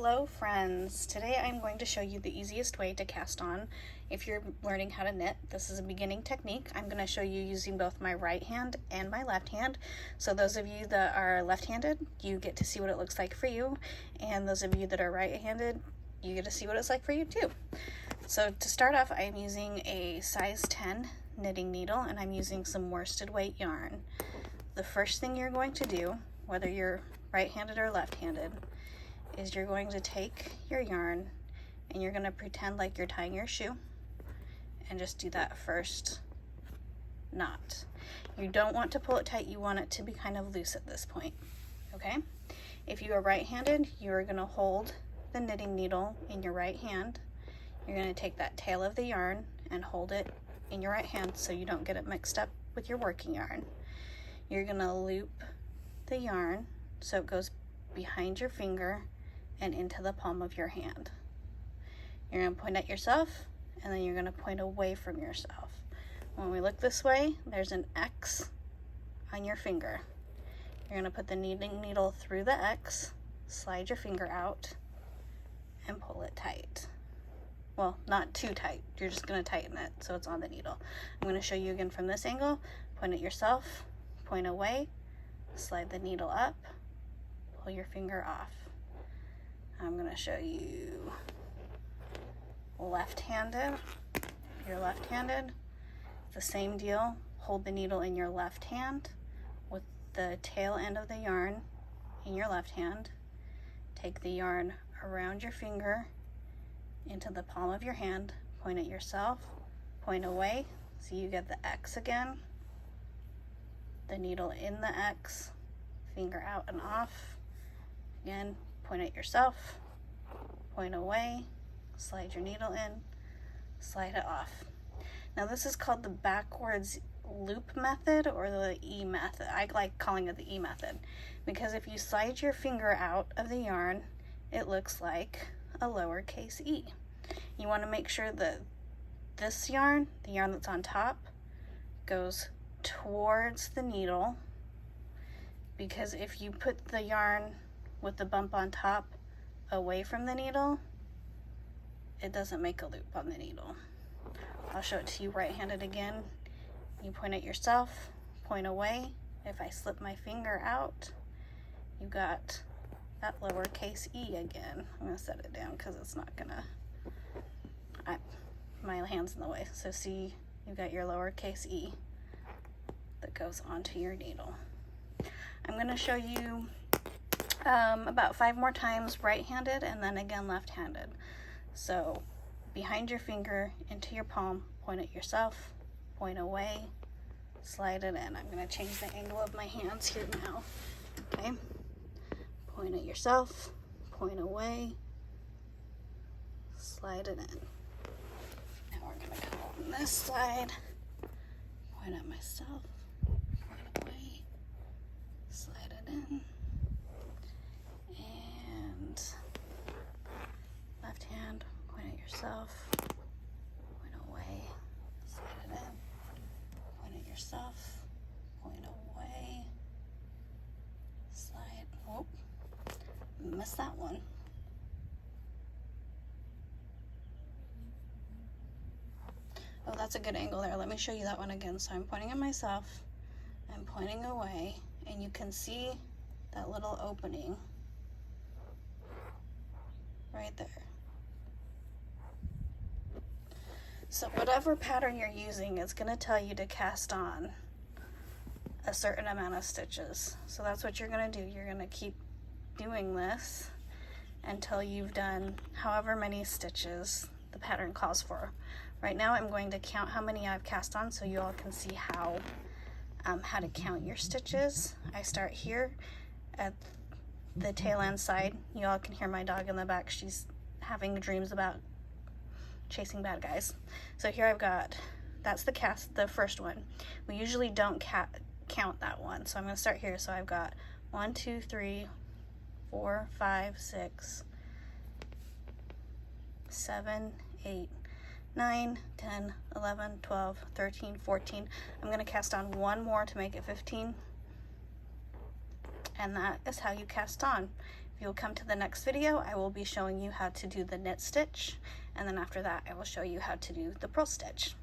Hello friends! Today I'm going to show you the easiest way to cast on if you're learning how to knit. This is a beginning technique. I'm going to show you using both my right hand and my left hand. So those of you that are left-handed, you get to see what it looks like for you, and those of you that are right-handed, you get to see what it's like for you too. So to start off, I'm using a size 10 knitting needle and I'm using some worsted weight yarn. The first thing you're going to do, whether you're right-handed or left-handed, is you're going to take your yarn and you're going to pretend like you're tying your shoe and just do that first knot. You don't want to pull it tight, you want it to be kind of loose at this point, okay? If you are right-handed, you are going to hold the knitting needle in your right hand. You're going to take that tail of the yarn and hold it in your right hand so you don't get it mixed up with your working yarn. You're going to loop the yarn so it goes behind your finger and into the palm of your hand. You're going to point at yourself and then you're going to point away from yourself. When we look this way, there's an X on your finger. You're going to put the knitting needle through the X, slide your finger out, and pull it tight. Well, not too tight. You're just going to tighten it so it's on the needle. I'm going to show you again from this angle. Point at yourself, point away, slide the needle up, pull your finger off. I'm going to show you left-handed. If you're left-handed, the same deal. Hold the needle in your left hand with the tail end of the yarn in your left hand. Take the yarn around your finger into the palm of your hand. Point at yourself, point away, so you get the X again. The needle in the X, finger out and off. Again, point at yourself, point away, slide your needle in, slide it off. Now this is called the backwards loop method or the E method. I like calling it the E method because if you slide your finger out of the yarn, it looks like a lowercase e. You want to make sure that this yarn, the yarn that's on top, goes towards the needle, because if you put the yarn with the bump on top away from the needle, it doesn't make a loop on the needle. I'll show it to you right-handed again. You point at yourself, point away. If I slip my finger out, you got that lowercase e again. I'm gonna set it down because it's not gonna, my hand's in the way. So see, you got your lowercase e that goes onto your needle. I'm gonna show you about 5 more times right-handed and then again left-handed. So behind your finger into your palm, point at yourself, point away, slide it in. I'm going to change the angle of my hands here now. Okay, point at yourself, point away, slide it in. Now we're going to come on this side, point at myself, point away, slide it in. Left hand, point at yourself, point away, slide it in, point at yourself, point away, slide, oh, missed that one. Oh, that's a good angle there. Let me show you that one again. So I'm pointing at myself, I'm pointing away, and you can see that little opening right there. So whatever pattern you're using is going to tell you to cast on a certain amount of stitches. So that's what you're going to do. You're going to keep doing this until you've done however many stitches the pattern calls for. Right now I'm going to count how many I've cast on so you all can see how to count your stitches. I start here at the tail end side. You all can hear my dog in the back. She's having dreams about chasing bad guys. So here I've got, that's the first one. We usually don't count that one. So I'm going to start here. So I've got 1, 2, 3, 4, 5, 6, 7, 8, 9, 10, 11, 12, 13, 14. I'm going to cast on one more to make it 15. And that is how you cast on. If you'll come to the next video, I will be showing you how to do the knit stitch, and then after that I will show you how to do the purl stitch.